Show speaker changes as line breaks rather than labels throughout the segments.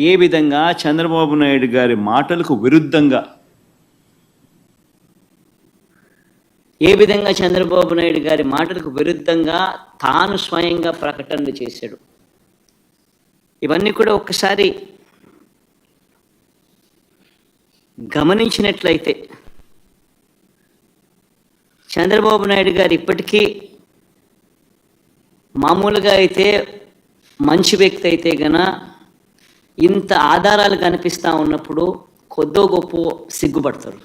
ఏ విధంగా చంద్రబాబు నాయుడు గారి మాటలకు విరుద్ధంగా
తాను స్వయంగా ప్రకటనలు చేశాడు. ఇవన్నీ కూడా ఒక్కసారి గమనించినట్లయితే చంద్రబాబు నాయుడు గారు ఇప్పటికీ మామూలుగా అయితే మంచి వ్యక్తి అయితే గన ఇంత ఆధారాలు కనిపిస్తూ ఉన్నప్పుడు కొద్దో గొప్ప సిగ్గుపడతారు.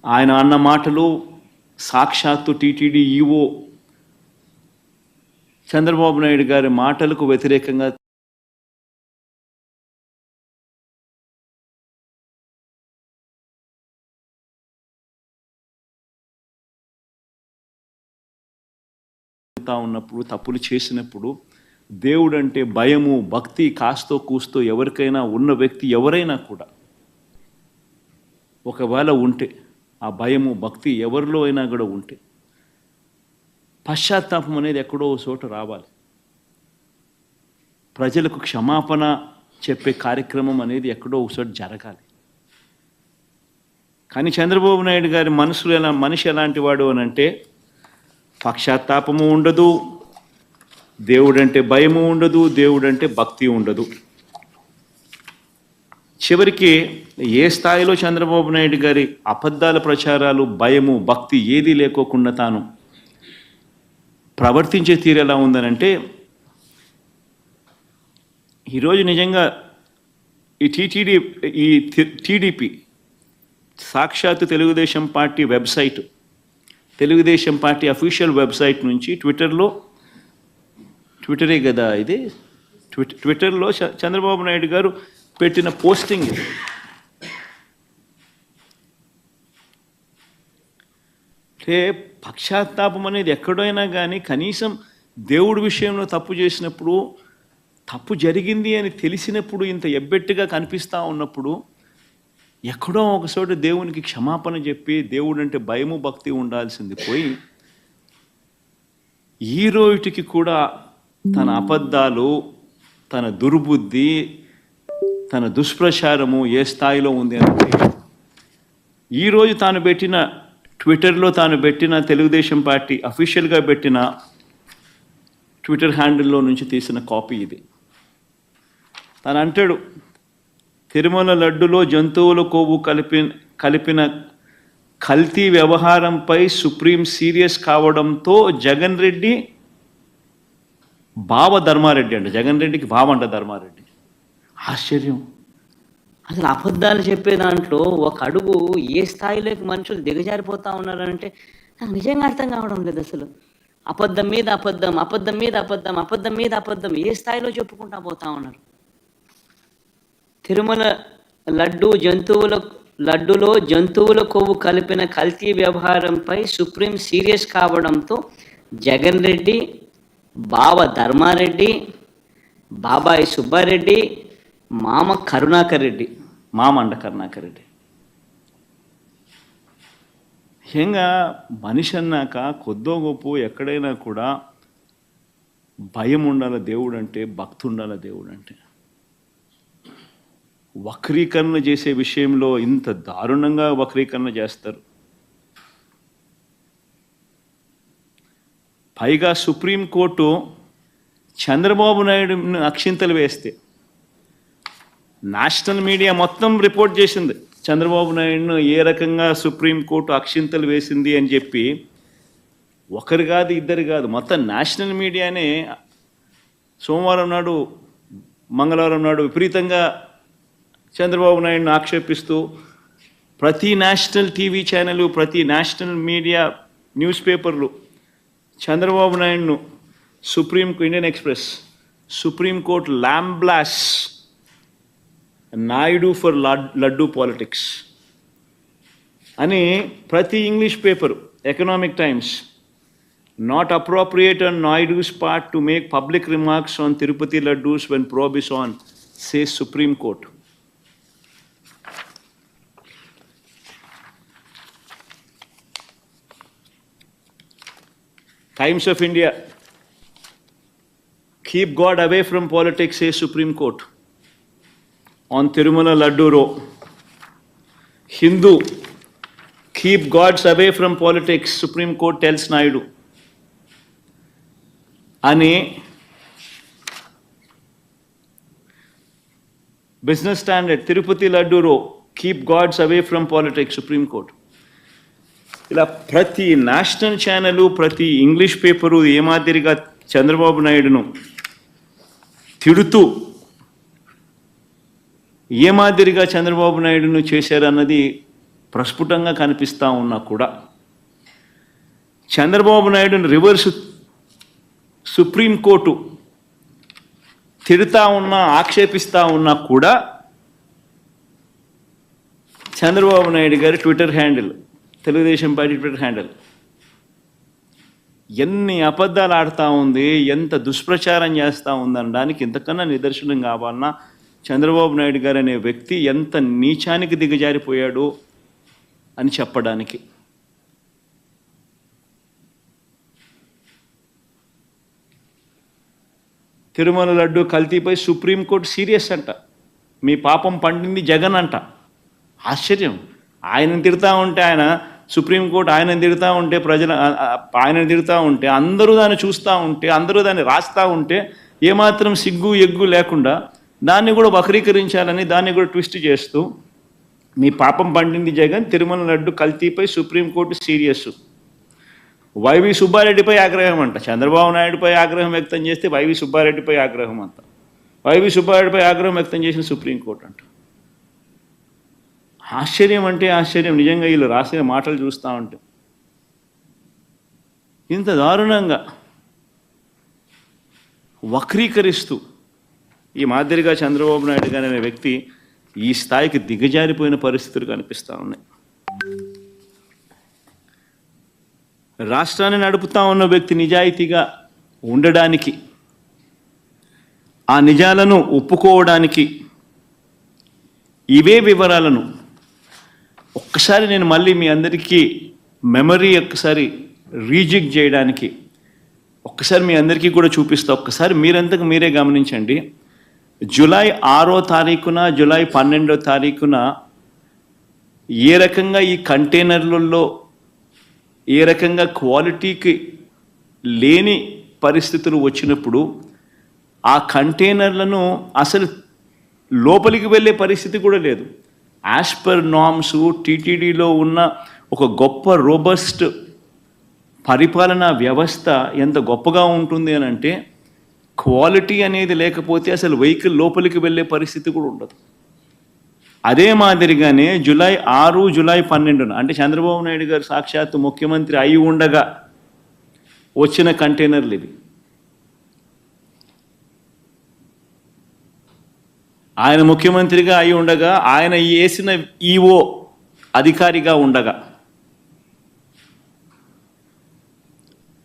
ఆయన అన్న మాటలు సాక్షాత్తు టీటీడీ ఈవో చంద్రబాబు నాయుడు గారి మాటలకు వ్యతిరేకంగా ఉన్నప్పుడు, తప్పులు చేసినప్పుడు దేవుడు అంటే భయము భక్తి కాస్తో కూస్తో ఎవరికైనా ఉన్న వ్యక్తి ఎవరైనా కూడా ఒకవేళ ఉంటే ఆ భయము భక్తి ఎవరిలో అయినా కూడా ఉంటే పశ్చాత్తాపం అనేది ఎక్కడో చోట రావాలి. ప్రజలకు క్షమాపణ చెప్పే కార్యక్రమం అనేది ఎక్కడో చోట జరగాలి. కానీ చంద్రబాబు నాయుడు గారి మనిషి ఎలాంటి వాడు అని అంటే పశ్చాత్తాపము ఉండదు, దేవుడంటే భయము ఉండదు, దేవుడంటే భక్తి ఉండదు. చివరికి ఏ స్థాయిలో చంద్రబాబు నాయుడు గారి అబద్ధాల ప్రచారాలు భయము భక్తి ఏదీ లేకోకుండా తాను ప్రవర్తించే తీరు ఎలా ఉందనంటే, ఈరోజు నిజంగా ఈ టీడీపీ సాక్షాత్తు Telugu Desam party website, Telugu Desam party official website నుంచి ట్విట్టరే కదా ఇది, ట్విట్టర్లో చంద్రబాబు నాయుడు గారు పెట్టిన పోస్టింగ్ అంటే పశ్చాత్తాపం అనేది ఎక్కడైనా కానీ కనీసం దేవుడి విషయంలో తప్పు చేసినప్పుడు, తప్పు జరిగింది అని తెలిసినప్పుడు, ఇంత ఎబ్బెట్టుగా కనిపిస్తూ ఉన్నప్పుడు ఎక్కడో ఒక చోట దేవునికి క్షమాపణ చెప్పి దేవుడు అంటే భయము భక్తి ఉండాల్సింది పోయి ఈ రోజుకి కూడా తన అబద్ధాలు, తన దుర్బుద్ధి, తన దుష్ప్రచారము ఏ స్థాయిలో ఉంది అంటే ఈరోజు ట్విట్టర్లో తాను పెట్టిన తెలుగుదేశం పార్టీ అఫీషియల్గా పెట్టిన ట్విట్టర్ హ్యాండిల్లో నుంచి తీసిన కాపీ ఇది. తను అంటాడు, తిరుమల లడ్డులో జంతువుల కొవ్వు కలిపిన కల్తీ వ్యవహారంపై సుప్రీం సీరియస్ కావడంతో జగన్ రెడ్డి బావ ధర్మారెడ్డి అంట, జగన్ రెడ్డికి బావ అంట ధర్మారెడ్డి. ఆశ్చర్యం.
అసలు అబద్ధాలు చెప్పే దాంట్లో ఒక అడుగు ఏ స్థాయిలోకి మనుషులు దిగజారిపోతూ ఉన్నారంటే నాకు నిజంగా అర్థం కావడం లేదు. అసలు అబద్ధం మీద అబద్ధం, అబద్ధం మీద అబద్ధం, అబద్ధం మీద అబద్ధం ఏ స్థాయిలో చెప్పుకుంటా పోతా ఉన్నారు. తిరుమల లడ్డులో జంతువుల కొవ్వు కలిపిన కల్తీ వ్యవహారంపై సుప్రీం సీరియస్ కావడంతో జగన్ రెడ్డి, బావ ధర్మారెడ్డి, బాబాయ్ సుబ్బారెడ్డి, మామ కరుణాకర్ రెడ్డి,
మామ అండ కరుణాకర్ రెడ్డి. ముఖ్యంగా మనిషి అన్నాక కొద్దో గొప్ప ఎక్కడైనా కూడా భయం ఉండాలి దేవుడు అంటే, భక్తి ఉండాలి దేవుడు అంటే. వక్రీకరణ చేసే విషయంలో ఇంత దారుణంగా వక్రీకరణ చేస్తారు. పైగా సుప్రీంకోర్టు చంద్రబాబు నాయుడుని అక్షింతలు వేస్తే నేషనల్ మీడియా మొత్తం రిపోర్ట్ చేసింది చంద్రబాబు నాయుడును ఏ రకంగా సుప్రీంకోర్టు అక్షింతలు వేసింది అని చెప్పి. ఒకరు కాదు ఇద్దరు కాదు, మొత్తం నేషనల్ మీడియానే సోమవారం నాడు మంగళవారం నాడు విపరీతంగా చంద్రబాబు నాయుడును ఆక్షేపిస్తూ ప్రతి నేషనల్ టీవీ ఛానల్, ప్రతి నేషనల్ మీడియా న్యూస్ పేపర్లు చంద్రబాబు నాయుడును Indian Express supreme court lambasts Naidu for laddu politics అని ప్రతి English paper, economic times, not appropriate on Naidu's part to make public remarks on Tirupati laddus when probe is on, says Supreme Court. Times of India Keep God away from politics, says Supreme Court. On Tirumala Laddu Row. Hindu, keep gods away from politics, Supreme Court tells Naidu. అని Business Standard Tirupati laddu row, keep gods away from politics, Supreme Court. ఇలా ప్రతి national channel, ప్రతి English paper ఏ మాదిరిగా చంద్రబాబు నాయుడును తిడుతూ ఏ మాదిరిగా చంద్రబాబు నాయుడును చేశారన్నది ప్రస్ఫుటంగా కనిపిస్తూ ఉన్నా కూడా చంద్రబాబు నాయుడును రివర్స్ సుప్రీంకోర్టు తిడుతూ ఉన్నా, ఆక్షేపిస్తూ ఉన్నా కూడా చంద్రబాబు నాయుడు గారి Twitter handle, Telugu Desam party Twitter handle ఎన్ని అబద్ధాలు ఆడుతూ ఉంది, ఎంత దుష్ప్రచారం చేస్తూ ఉందనడానికి ఇంతకన్నా నిదర్శనం కావాలన్నా చంద్రబాబు నాయుడు గారు అనే వ్యక్తి ఎంత నీచానికి దిగజారిపోయాడు అని చెప్పడానికి. తిరుమల లడ్డు కల్తీపై సుప్రీంకోర్టు సీరియస్ అంట. మీ పాపం పండింది జగన్ అంట. ఆశ్చర్యం. ఆయనను తిడతా ఉంటే, ఆయన సుప్రీంకోర్టు ఆయనను తిడతా ఉంటే, ఆయనను తిడతా ఉంటే, అందరూ దాన్ని చూస్తూ ఉంటే, అందరూ దాన్ని రాస్తూ ఉంటే ఏమాత్రం సిగ్గు ఎగ్గు లేకుండా దాన్ని కూడా వక్రీకరించాలని, దాన్ని కూడా ట్విస్ట్ చేస్తూ మీ పాపం పండింది జగన్, తిరుమల లడ్డు కల్తీపై సుప్రీంకోర్టు సీరియస్. వైవి సుబ్బారెడ్డిపై ఆగ్రహం అంట. చంద్రబాబు నాయుడుపై ఆగ్రహం వ్యక్తం చేస్తే వైవి సుబ్బారెడ్డిపై ఆగ్రహం అంట. వైవి సుబ్బారెడ్డిపై ఆగ్రహం వ్యక్తం చేసిన సుప్రీంకోర్టు అంట. ఆశ్చర్యం అంటే ఆశ్చర్యం. నిజంగా వీళ్ళు రాసిన మాటలు చూస్తూ ఉంటే ఇంత దారుణంగా వక్రీకరిస్తూ ఈ మాదిరిగా చంద్రబాబు నాయుడు గారు అనే వ్యక్తి ఈ స్థాయికి దిగజారిపోయిన పరిస్థితులు కనిపిస్తూ ఉన్నాయి. రాష్ట్రాన్ని నడుపుతా ఉన్న వ్యక్తి నిజాయితీగా ఉండడానికి, ఆ నిజాలను ఒప్పుకోవడానికి, ఇవే వివరాలను ఒక్కసారి నేను మళ్ళీ మీ అందరికీ మెమరీ ఒక్కసారి రీజిగ్ చేయడానికి ఒక్కసారి మీ అందరికీ కూడా చూపిస్తా. ఒక్కసారి మీరంతకు మీరే గమనించండి. జూలై 6వ తారీఖున, జూలై 12వ తారీఖున ఏ రకంగా ఈ కంటైనర్లలో ఏ రకంగా క్వాలిటీకి లేని పరిస్థితులు వచ్చినప్పుడు ఆ కంటైనర్లను అసలు లోపలికి వెళ్ళే పరిస్థితి కూడా లేదు. యాజ్ పర్ నామ్స్ టీటీడీలో ఉన్న ఒక గొప్ప రోబస్ట్ పరిపాలనా వ్యవస్థ ఎంత గొప్పగా ఉంటుంది అని అంటే, క్వాలిటీ అనేది లేకపోతే అసలు వెహికల్ లోపలికి వెళ్ళే పరిస్థితి కూడా ఉండదు. అదే మాదిరిగానే జూలై 6, జూలై 12 అంటే చంద్రబాబు నాయుడు గారు సాక్షాత్తు ముఖ్యమంత్రి అయి ఉండగా వచ్చిన కంటైనర్లు ఇవి. ఆయన ముఖ్యమంత్రిగా అయి ఉండగా, ఆయన వేసిన ఈఓ అధికారిగా ఉండగా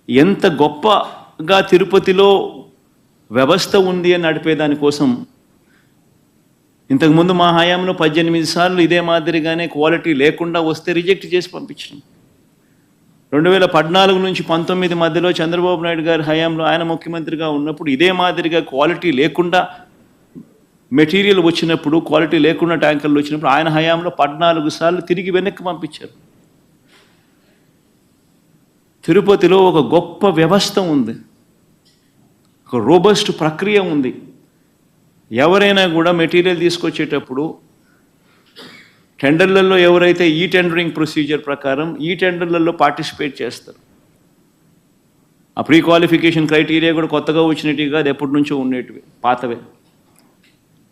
ఎంత గొప్పగా తిరుపతిలో వ్యవస్థ ఉంది అని నడిపేదానికోసం ఇంతకుముందు మా హయాంలో 18 సార్లు ఇదే మాదిరిగానే క్వాలిటీ లేకుండా వస్తే రిజెక్ట్ చేసి పంపించాం. 2014 నుంచి 19 మధ్యలో చంద్రబాబు నాయుడు గారి హయాంలో ఆయన ముఖ్యమంత్రిగా ఉన్నప్పుడు ఇదే మాదిరిగా క్వాలిటీ లేకుండా మెటీరియల్ వచ్చినప్పుడు, క్వాలిటీ లేకుండా ట్యాంకర్లు వచ్చినప్పుడు ఆయన హయాంలో 14 సార్లు తిరిగి వెనక్కి పంపించారు. తిరుపతిలో ఒక గొప్ప వ్యవస్థ ఉంది, ఒక రోబస్ట్ ప్రక్రియ ఉంది. ఎవరైనా కూడా మెటీరియల్ తీసుకొచ్చేటప్పుడు టెండర్లలో ఎవరైతే ఈ టెండరింగ్ ప్రొసీజర్ ప్రకారం ఈ టెండర్లలో పార్టిసిపేట్ చేస్తారు, ఆ ప్రీ క్వాలిఫికేషన్ క్రైటీరియా కూడా కొత్తగా వచ్చినట్టుగా కాదు, ఎప్పటి నుంచో ఉండేటివి, పాతవే.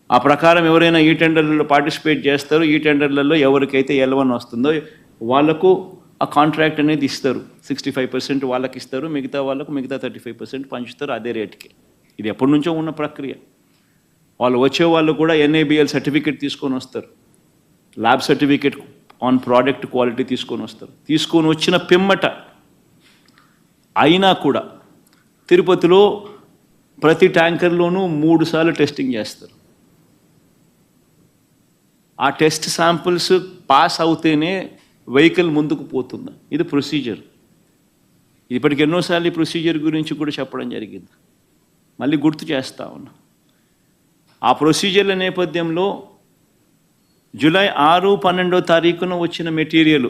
ఆ ప్రకారం ఎవరైనా ఈ టెండర్లలో పార్టిసిపేట్ చేస్తారు. ఈ టెండర్లలో ఎవరికైతే L1 వస్తుందో వాళ్లకు ఆ కాంట్రాక్ట్ అనేది ఇస్తారు. 65% వాళ్ళకి ఇస్తారు, మిగతా వాళ్ళకు మిగతా 35% పంచుతారు అదే రేటుకి. ఇది ఎప్పటి నుంచో ఉన్న ప్రక్రియ. వాళ్ళు వచ్చే వాళ్ళు కూడా NABL సర్టిఫికేట్ తీసుకొని వస్తారు, lab certificate on product quality తీసుకొని వస్తారు. తీసుకొని వచ్చిన పిమ్మట అయినా కూడా తిరుపతిలో ప్రతి ట్యాంకర్లోనూ 3 సార్లు టెస్టింగ్ చేస్తారు. ఆ టెస్ట్ శాంపుల్స్ పాస్ అవుతేనే వెహికల్ ముందుకు పోతుంది. ఇది ప్రొసీజర్. ఇప్పటికి ఎన్నోసార్లు ఈ ప్రొసీజర్ గురించి కూడా చెప్పడం జరిగింది. మళ్ళీ గుర్తు చేస్తా ఉన్నా. ఆ ప్రొసీజర్ల నేపథ్యంలో జూలై 6-12 వచ్చిన మెటీరియల్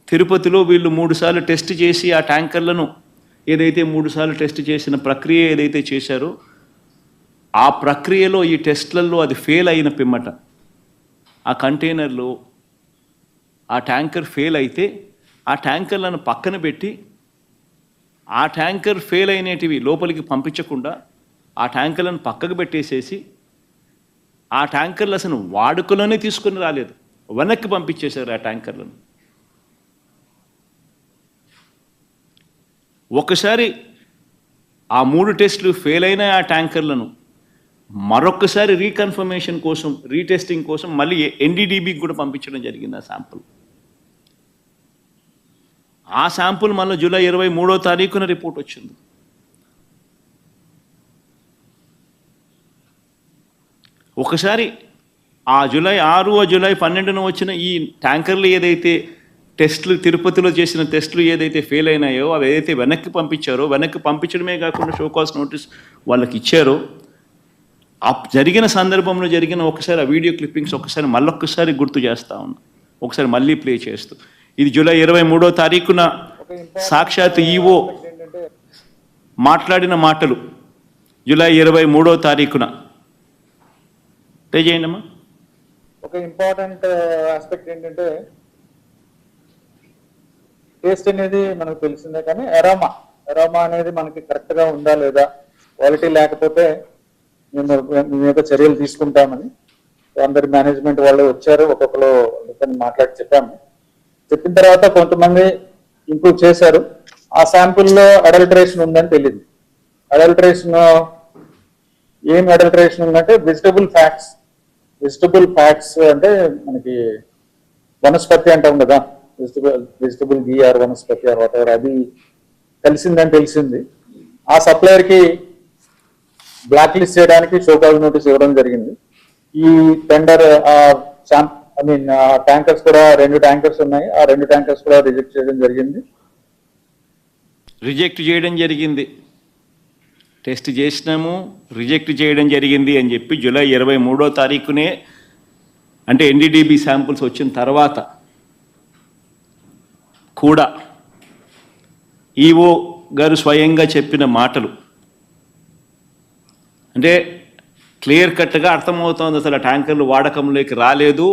తిరుపతిలో వీళ్ళు 3 సార్లు టెస్ట్ చేసి ఆ ట్యాంకర్లను ఏదైతే 3 సార్లు టెస్ట్ చేసిన ప్రక్రియ ఏదైతే చేశారో ఆ ప్రక్రియలో ఈ టెస్ట్లలో అది ఫెయిల్ అయిన పిమ్మట ఆ కంటైనర్లో ఆ ట్యాంకర్ ఫెయిల్ అయితే ఆ ట్యాంకర్లను పక్కన పెట్టి ఆ ట్యాంకర్ ఫెయిల్ అయినటివి లోపలికి పంపించకుండా ఆ ట్యాంకర్లను పక్కకు పెట్టేసేసి ఆ ట్యాంకర్లు అసలు వాడుకలోనే తీసుకొని రాలేదు, వెనక్కి పంపించేశారు ఆ ట్యాంకర్లను. ఒకసారి ఆ 3 టెస్టులు ఫెయిల్ అయిన ఆ ట్యాంకర్లను మరొకసారి రీకన్ఫర్మేషన్ కోసం రీటెస్టింగ్ కోసం మళ్ళీ ఎన్డీడీబీకి కూడా పంపించడం జరిగింది ఆ శాంపుల్. ఆ శాంపుల్ మళ్ళీ జూలై 23 రిపోర్ట్ వచ్చింది. ఒకసారి ఆ జూలై 6 జూలై 12 వచ్చిన ఈ ట్యాంకర్లు ఏదైతే టెస్టులు తిరుపతిలో చేసిన టెస్టులు ఏదైతే ఫెయిల్ అయినాయో అవి ఏదైతే వెనక్కి పంపించారో, వెనక్కి పంపించడమే కాకుండా షోకాస్ నోటీస్ వాళ్ళకి ఇచ్చారో ఆ జరిగిన సందర్భంలో జరిగిన ఒకసారి ఆ వీడియో క్లిప్పింగ్స్ ఒకసారి మళ్ళొక్కసారి గుర్తు చేస్తా ఉన్నా, ఒకసారి మళ్ళీ ప్లే చేస్తూ. ఇది జూలై 23 సాక్షాత్ ఈవో మాట్లాడిన మాటలు. జూలై 23 ప్లే చేయండి అమ్మా.
ఒక ఇంపార్టెంట్ ఆస్పెక్ట్ ఏంటంటే టేస్ట్ అనేది మనకు తెలిసిందే, కానీ ఎరోమా అనేది మనకి కరెక్ట్ గా ఉందా లేదా, క్వాలిటీ లేకపోతే మేము మీద చర్యలు తీసుకుంటామని అందరి మేనేజ్మెంట్ వాళ్ళు వచ్చారు, ఒక్కొక్కరు మాట్లాడి చెప్పిన తర్వాత కొంతమంది ఇంప్రూవ్ చేశారు. ఆ శాంపుల్లో అడల్టరేషన్ ఉందని తెలియదు. అడల్టరేషన్ ఏం అడల్టరేషన్ ఉందంటే వెజిటబుల్ ఫ్యాట్స్ అంటే మనకి వనస్పతి అంటాం కదా, vegetable ghee or vanaspati or whatever, అది కలిసిందని తెలిసింది. ఆ సప్లయర్ కి బ్లాక్ లిస్ట్ చేయడానికి షోకాజ్ నోటీస్ ఇవ్వడం జరిగింది. ఈ టెండర్ ట్యాంకర్స్ కూడా 2 ట్యాంకర్స్ ఉన్నాయి, ఆ 2 ట్యాంకర్స్ కూడా రిజెక్ట్ చేయడం జరిగింది.
టెస్ట్ చేసినాము, రిజెక్ట్ చేయడం జరిగింది అని చెప్పి జూలై 23 అంటే ఎన్డీడీబీ శాంపుల్స్ వచ్చిన తర్వాత కూడా ఈఓ గారు స్వయంగా చెప్పిన మాటలు అంటే క్లియర్ కట్గా అర్థమవుతోంది. అసలు ఆ ట్యాంకర్లు వాడకంలోకి రాలేదు,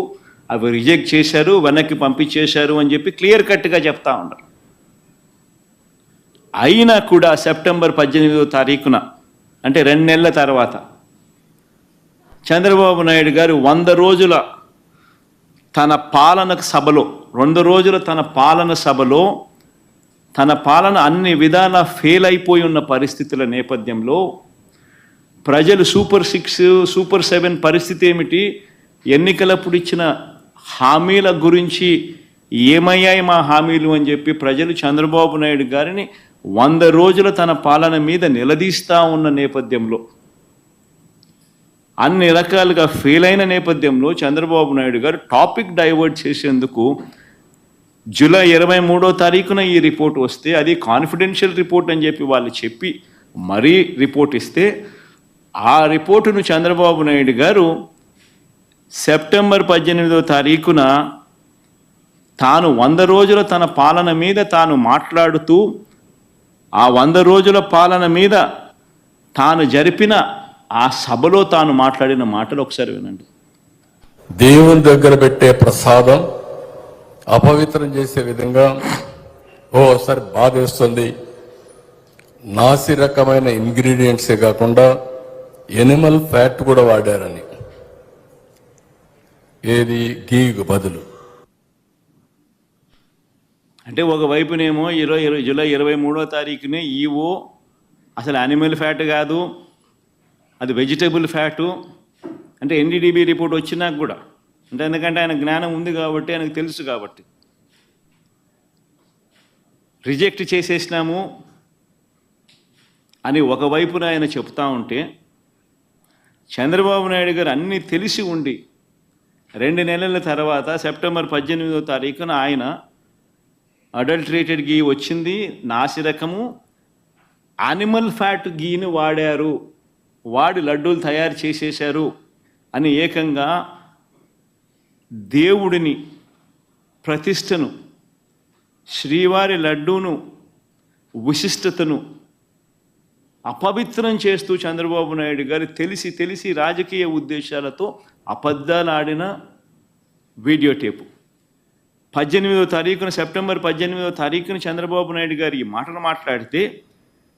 అవి రిజెక్ట్ చేశారు, వెనక్కి పంపించేశారు అని చెప్పి క్లియర్ కట్గా చెప్తా ఉన్నారు. అయినా కూడా సెప్టెంబర్ 18 అంటే 2 నెలల తర్వాత చంద్రబాబు నాయుడు గారు 100 రోజుల తన పాలన సభలో 2 రోజుల తన పాలన అన్ని విధాల ఫెయిల్ అయిపోయి ఉన్న పరిస్థితుల నేపథ్యంలో ప్రజలు సూపర్ 6, సూపర్ 7 పరిస్థితి ఏమిటి, ఎన్నికలప్పుడు ఇచ్చిన హామీల గురించి ఏమయ్యాయి మా హామీలు అని చెప్పి ప్రజలు చంద్రబాబు నాయుడు గారిని 100 రోజుల తన పాలన మీద నిలదీస్తూ ఉన్న నేపథ్యంలో, అన్ని రకాలుగా ఫెయిల్ అయిన నేపథ్యంలో చంద్రబాబు నాయుడు గారు టాపిక్ డైవర్ట్ చేసేందుకు జూలై 23 ఈ రిపోర్ట్ వస్తే అది కాన్ఫిడెన్షియల్ రిపోర్ట్ అని చెప్పి వాళ్ళు చెప్పి మరీ రిపోర్ట్ ఇస్తే ఆ రిపోర్టును చంద్రబాబు నాయుడు గారు సెప్టెంబర్ 18 తాను 100 రోజుల తన పాలన మీద తాను మాట్లాడుతూ ఆ 100 రోజుల పాలన మీద తాను జరిపిన ఆ సభలో తాను మాట్లాడిన మాటలు ఒకసారి వినండి.
దేవుని దగ్గర పెట్టే ప్రసాదం అపవిత్రం చేసే విధంగా ఓసారి బాధేస్తుంది. నాసి రకమైన ఇంగ్రీడియంట్సే కాకుండా ఎనిమల్ ఫ్యాట్ కూడా వాడారని, ఏది గీకు బదులు.
అంటే ఒకవైపునేమో జూలై 23 ఈవో అసలు యానిమల్ ఫ్యాట్ కాదు, అది వెజిటబుల్ ఫ్యాటు అంటే ఎన్డీడీబీ రిపోర్ట్ వచ్చినాక కూడా అంటే ఎందుకంటే ఆయన జ్ఞానం ఉంది కాబట్టి, ఆయనకు తెలుసు కాబట్టి రిజెక్ట్ చేసేసినాము అని ఒకవైపున ఆయన చెప్తా ఉంటే చంద్రబాబు నాయుడు గారు అన్నీ తెలిసి ఉండి 2 నెలల తర్వాత సెప్టెంబర్ 18 ఆయన అడల్టరేటెడ్ గీ వచ్చింది, నాసిరకము, యానిమల్ ఫ్యాట్ గీని వాడారు, వాడి లడ్డూలు తయారు చేసేశారు అని ఏకంగా దేవుడిని, ప్రతిష్టను, శ్రీవారి లడ్డూను, విశిష్టతను అపవిత్రం చేస్తూ చంద్రబాబు నాయుడు గారు తెలిసి రాజకీయ ఉద్దేశాలతో అబద్ధాలు ఆడిన వీడియో టేపు. 18వ తారీఖున, సెప్టెంబర్ 18వ తారీఖున చంద్రబాబు నాయుడు గారు ఈ మాటలు మాట్లాడితే,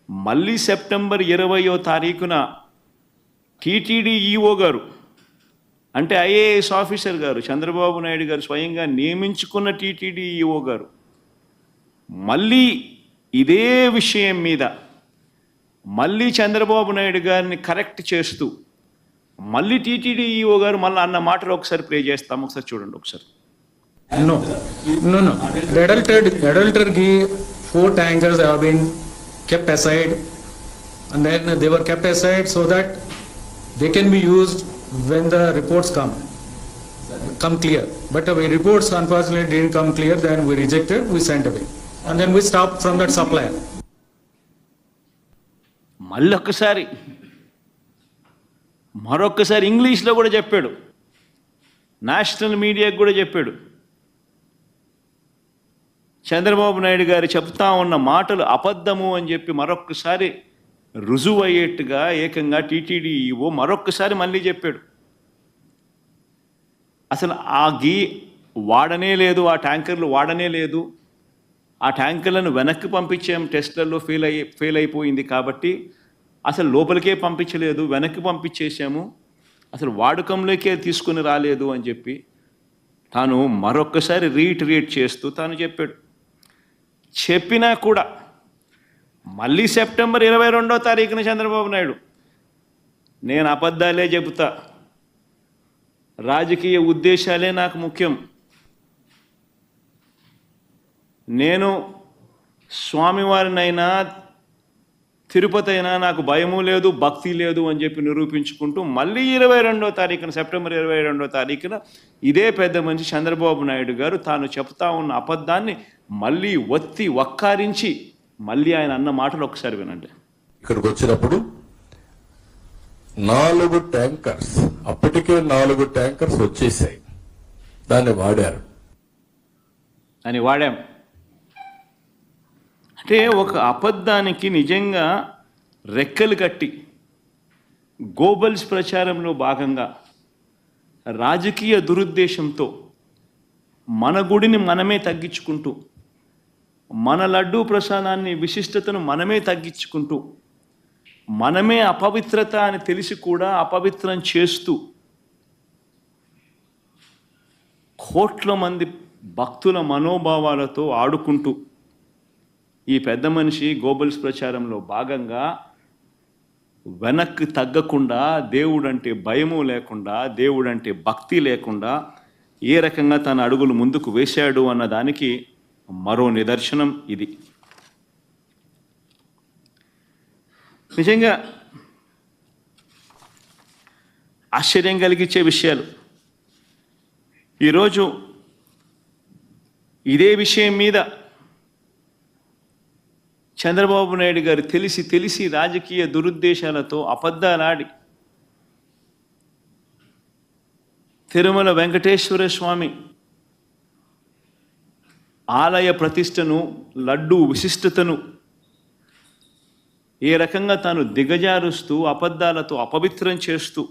మళ్ళీ సెప్టెంబర్ 20వ తారీఖున టీటీడీ ఈఓ గారు, అంటే ఐఏఎస్ ఆఫీసర్ గారు, చంద్రబాబు నాయుడు గారు స్వయంగా నియమించుకున్న టీటీడీ ఈఓ గారు మళ్ళీ ఇదే విషయం మీద మళ్ళీ చంద్రబాబు నాయుడు గారిని కరెక్ట్ చేస్తూ మళ్ళీ టీటీడీ ఈఓ గారు మళ్ళీ అన్న మాటలు ఒకసారి ప్లే చేస్తాం, ఒకసారి చూడండి ఒకసారి.
No. The adulterated ghee, 4 tankers have been kept aside, and then they were kept aside so that they can be used when the reports come clear. But the reports unfortunately didn't come clear, then we rejected, we sent away. And then we stopped from that supplier.
మరొక్కసారి ఇంగ్లీష్లో కూడా చెప్పాడు, national మీడియాకు కూడా చెప్పాడు. చంద్రబాబు నాయుడు గారు చెప్తా ఉన్న మాటలు అబద్ధము అని చెప్పి మరొక్కసారి రుజువు అయ్యేట్టుగా ఏకంగా టీటీడీ ఈఓ మరొక్కసారి మళ్ళీ చెప్పాడు. అసలు ఆ గీ వాడనే లేదు, ఆ ట్యాంకర్లు వాడనే లేదు, ఆ ట్యాంకర్లను వెనక్కి పంపించాం, టెస్ట్లలో ఫెయిల్ అయిపోయింది కాబట్టి అసలు లోపలికే పంపించలేదు, వెనక్కి పంపించేసాము, అసలు వాడకంలోకే తీసుకుని రాలేదు అని చెప్పి తాను మరొక్కసారి రీఇటరేట్ చేస్తూ తాను చెప్పాడు. చెప్పినా కూడా మళ్ళీ సెప్టెంబర్ 22వ తారీఖున చంద్రబాబు నాయుడు, నేను అబద్ధాలే చెబుతా, రాజకీయ ఉద్దేశాలే నాకు ముఖ్యం, నేను స్వామివారినైనా తిరుపతి అయినా నాకు భయము లేదు, భక్తి లేదు అని చెప్పి నిరూపించుకుంటూ మళ్ళీ 22వ తారీఖున, సెప్టెంబర్ 22వ తారీఖున ఇదే పెద్ద మనిషి చంద్రబాబు నాయుడు గారు తాను చెప్తా ఉన్న అబద్ధాన్ని మళ్ళీ వక్కారించి మళ్ళీ ఆయన అన్న మాటలు ఒకసారి వినండి.
ఇక్కడికి వచ్చినప్పుడు 4 ట్యాంకర్స్, అప్పటికే 4 ట్యాంకర్స్ వచ్చేసాయి, దాన్ని వాడారు
అని వాడాం. అంటే ఒక అబద్ధానికి నిజంగా రెక్కలు కట్టి గోబల్స్ ప్రచారంలో భాగంగా రాజకీయ దురుద్దేశంతో మన గుడిని మనమే తగ్గించుకుంటూ, మన లడ్డూ ప్రసాదాన్ని విశిష్టతను మనమే తగ్గించుకుంటూ, మనమే అపవిత్రత అని తెలిసి కూడా అపవిత్రం చేస్తూ కోట్ల మంది భక్తుల మనోభావాలతో ఆడుకుంటూ ఈ పెద్ద మనిషి గోబల్స్ ప్రచారంలో భాగంగా వెనక్కి తగ్గకుండా, దేవుడంటే భయము లేకుండా, దేవుడంటే భక్తి లేకుండా ఏ రకంగా తన అడుగులు ముందుకు వేశాడు అన్నదానికి మరో నిదర్శనం ఇది. నిజంగా ఆశ్చర్యం కలిగించే విషయాలు. ఈరోజు ఇదే విషయం మీద చంద్రబాబు నాయుడు గారు తెలిసి రాజకీయ దురుద్దేశాలతో అబద్ధాలాడి తిరుమల వెంకటేశ్వర స్వామి ఆలయ ప్రతిష్టను, లడ్డూ విశిష్టతను ఏ రకంగా తాను దిగజారుస్తూ అబద్ధాలతో అపవిత్రం చేస్తూ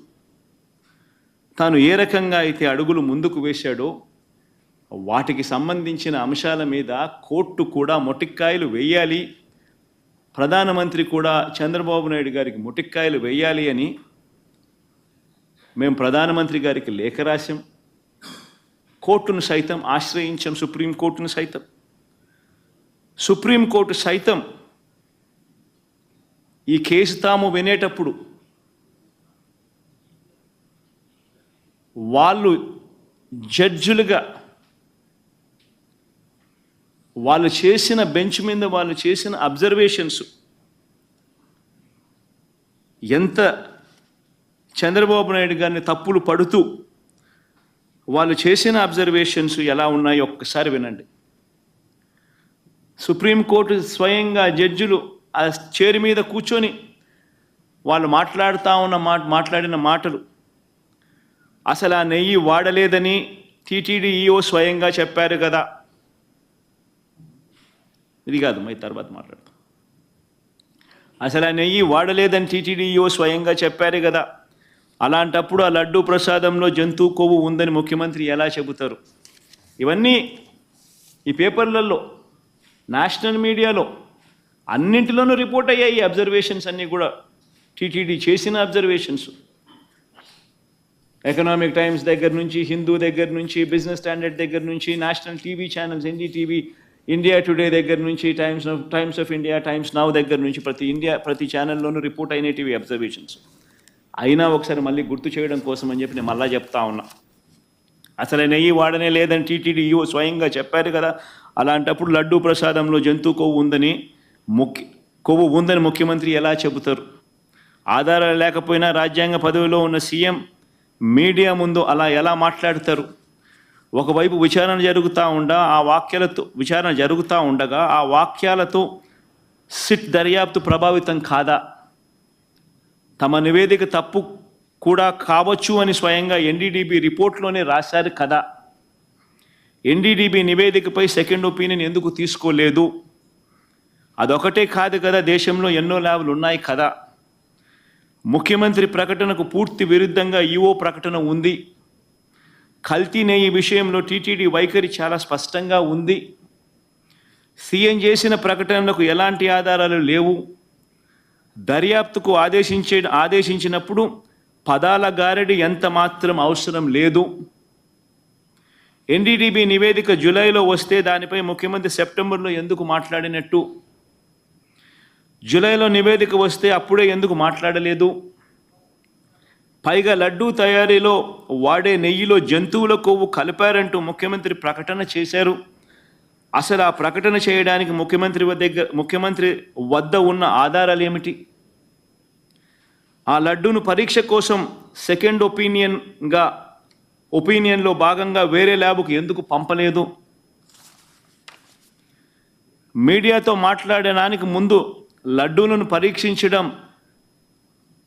తాను ఏ రకంగా అయితే అడుగులు ముందుకు వేశాడో వాటికి సంబంధించిన అంశాల మీద కోర్టు కూడా మొటిక్కాయలు వేయాలి, ప్రధానమంత్రి కూడా చంద్రబాబు నాయుడు గారికి మొటిక్కాయలు వేయాలి అని మేము ప్రధానమంత్రి గారికి లేఖ రాశాం. కోర్టును సైతం ఆశ్రయించాం, సుప్రీంకోర్టును సైతం. సుప్రీంకోర్టు సైతం ఈ కేసు తాము వినేటప్పుడు వాళ్ళు జడ్జులుగా వాళ్ళు చేసిన బెంచ్ మీద వాళ్ళు చేసిన అబ్జర్వేషన్స్ ఎంత చంద్రబాబు నాయుడు గారిని తప్పులు పడుతూ వాళ్ళు చేసిన అబ్జర్వేషన్స్ ఎలా ఉన్నాయో ఒక్కసారి వినండి. సుప్రీంకోర్టు స్వయంగా జడ్జిలు ఆ చైర్ మీద కూర్చొని వాళ్ళు మాట్లాడిన మాటలు, అసలు ఆ నెయ్యి వాడలేదని టీటీడీ ఈఓ స్వయంగా చెప్పారు కదా. ఇది కాదు, మరి తర్వాత మాట్లాడతాం. అసలు ఆ నెయ్యి వాడలేదని టీటీడీ ఈఓ స్వయంగా చెప్పారు కదా. అలాంటప్పుడు ఆ లడ్డూ ప్రసాదంలో జంతువు కొవ్వు ఉందని ముఖ్యమంత్రి ఎలా చెబుతారు? ఇవన్నీ ఈ పేపర్లలో, నేషనల్ మీడియాలో అన్నింటిలోనూ రిపోర్ట్ అయ్యాయి. ఈ అబ్జర్వేషన్స్ అన్నీ కూడా టీటీడీ చేసిన అబ్జర్వేషన్స్. ఎకనామిక్ టైమ్స్ దగ్గర నుంచి, హిందూ దగ్గర నుంచి, బిజినెస్ స్టాండర్డ్ దగ్గర నుంచి, national TV channels, NDTV, India today దగ్గర నుంచి, times of India, times now దగ్గర నుంచి ప్రతి ఛానల్లోనూ రిపోర్ట్ అయినవి అబ్జర్వేషన్స్. అయినా ఒకసారి మళ్ళీ గుర్తు చేయడం కోసం అని చెప్పి నేను మళ్ళా చెప్తా ఉన్నా. అసలు నెయ్యి వాడనే లేదని టీటీడీ ఈఓ స్వయంగా చెప్పారు కదా. అలాంటప్పుడు లడ్డూ ప్రసాదంలో జంతువు కొవ్వు ఉందని ముఖ్యమంత్రి ఎలా చెబుతారు? ఆధారాలు లేకపోయినా రాజ్యాంగ పదవిలో ఉన్న సీఎం మీడియా ముందు అలా ఎలా మాట్లాడతారు? ఒకవైపు విచారణ జరుగుతూ ఉండగా ఆ వాక్యాలతో సిట్ దర్యాప్తు ప్రభావితం కాదా? తమ నివేదిక తప్పు కూడా కావచ్చు అని స్వయంగా ఎన్డీడీబీ రిపోర్ట్లోనే రాశారు కదా. ఎన్డీడీబీ నివేదికపై సెకండ్ ఒపీనియన్ ఎందుకు తీసుకోలేదు? అదొకటే కాదు కదా, దేశంలో ఎన్నో ల్యాబ్లు ఉన్నాయి కదా. ముఖ్యమంత్రి ప్రకటనకు పూర్తి విరుద్ధంగా ఈఓ ప్రకటన ఉంది. కల్తీ నెయ్యి విషయంలో టీటీడీ వైఖరి చాలా స్పష్టంగా ఉంది. సీఎం చేసిన ప్రకటనలకు ఎలాంటి ఆధారాలు లేవు. దర్యాప్తుకు ఆదేశించినప్పుడు పదాల గారడి ఎంత మాత్రం అవసరం లేదు. ఎన్డీడీబీ నివేదిక జూలైలో వస్తే దానిపై ముఖ్యమంత్రి సెప్టెంబర్లో ఎందుకు మాట్లాడినట్టు? జూలైలో నివేదిక వస్తే అప్పుడే ఎందుకు మాట్లాడలేదు? పైగా లడ్డూ తయారీలో వాడే నెయ్యిలో జంతువుల కొవ్వు కలిపారంటూ ముఖ్యమంత్రి ప్రకటన చేశారు. అసలు ఆ ప్రకటన చేయడానికి ముఖ్యమంత్రి వద్ద ఉన్న ఆధారాలు ఏమిటి? ఆ లడ్డూను పరీక్ష కోసం సెకండ్ ఒపీనియన్లో భాగంగా వేరే ల్యాబ్కు ఎందుకు పంపలేదు? మీడియాతో మాట్లాడడానికి ముందు లడ్డూలను పరీక్షించడం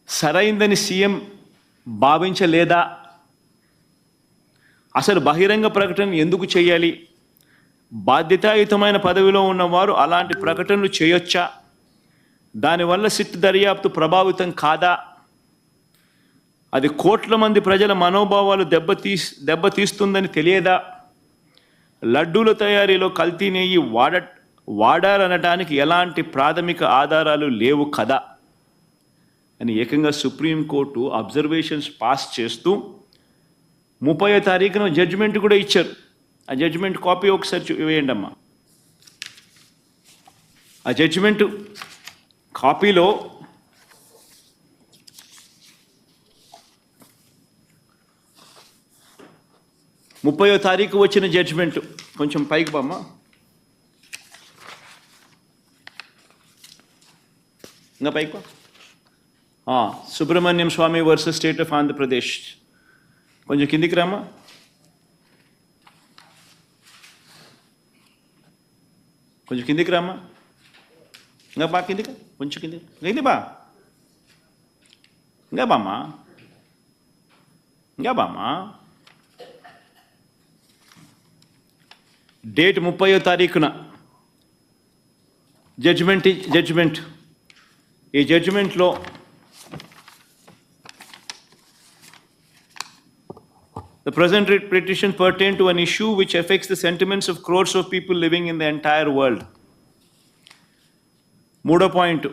సరైందని సీఎం భావించలేదా? అసలు బహిరంగ ప్రకటన ఎందుకు చేయాలి? బాధ్యతాయుతమైన పదవిలో ఉన్నవారు అలాంటి ప్రకటనలు చేయొచ్చా? దానివల్ల సిట్ దర్యాప్తు ప్రభావితం కాదా? అది కోట్ల మంది ప్రజల మనోభావాలు దెబ్బతీస్తుందని తెలియదా? లడ్డూల తయారీలో కల్తీ నెయ్యి వాడారనడానికి ఎలాంటి ప్రాథమిక ఆధారాలు లేవు కదా అని ఏకంగా సుప్రీంకోర్టు అబ్జర్వేషన్స్ పాస్ చేస్తూ 30వ తారీఖున జడ్జిమెంట్ కూడా ఇచ్చారు. ఆ జడ్జిమెంట్ కాపీ ఒకసారి వేయండి అమ్మా. ఆ జడ్జిమెంట్ కాపీలో ముప్పయో తారీఖు వచ్చిన జడ్జిమెంట్, కొంచెం పైకి బామ్మా, ఇంకా పైకి. సుబ్రహ్మణ్యం స్వామి వర్సెస్ స్టేట్ ఆఫ్ ఆంధ్రప్రదేశ్. కొంచెం కిందికి రామా. కొంచెం కిందికి రామా. ఇంకా బా కిందికి, కొంచెం కిందికి, కింది బా, ఇంకా బామ్మా, ఇంకా బామ్మా. డేట్ 30వ తారీఖున జడ్జిమెంట్. ఈ జడ్జిమెంట్లో the present petition pertain to an issue which affects the sentiments of crores of people living in the entire world. Moodo point.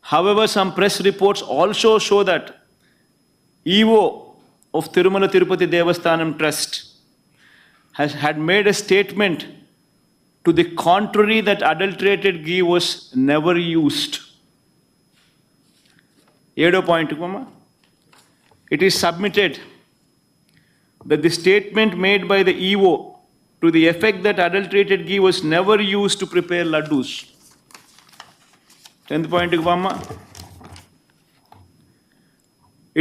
However, some press reports also show that EO of Tirumala Tirupati Devasthanam Trust had made a statement to the contrary that adulterated ghee was never used. 7వ point mama. It is submitted that the statement made by the EO to the effect that adulterated ghee was never used to prepare laddus. 10th point mama.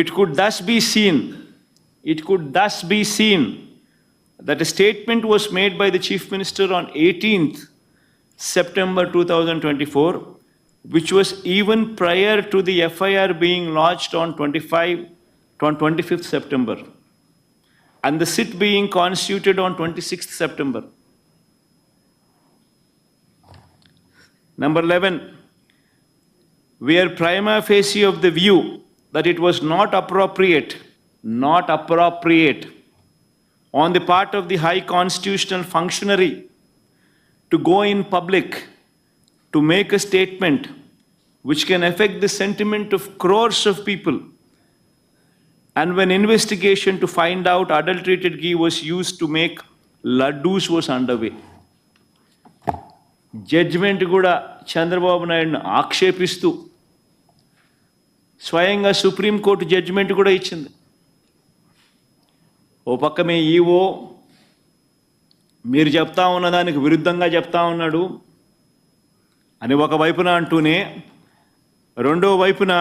It could thus be seen that a statement was made by the Chief Minister on 18th September 2024, which was even prior to the FIR being lodged on 25th September, and the sit being constituted on 26th September. Number 11, we are prima facie of the view that it was not appropriate on the part of the high constitutional functionary to go in public to make a statement which can affect the sentiment of crores of people, and when investigation to find out adulterated ghee was used to make laddus was underway. Judgement కూడా చంద్రబాబు నాయుడును ఆక్షేపిస్తూ స్వయంగా supreme court judgement కూడా ఇచ్చింది. ఓ పక్క మీ EO మీరు చెప్తా ఉన్నదానికి విరుద్ధంగా చెప్తా ఉన్నాడు అని ఒకవైపున అంటూనే, రెండో వైపున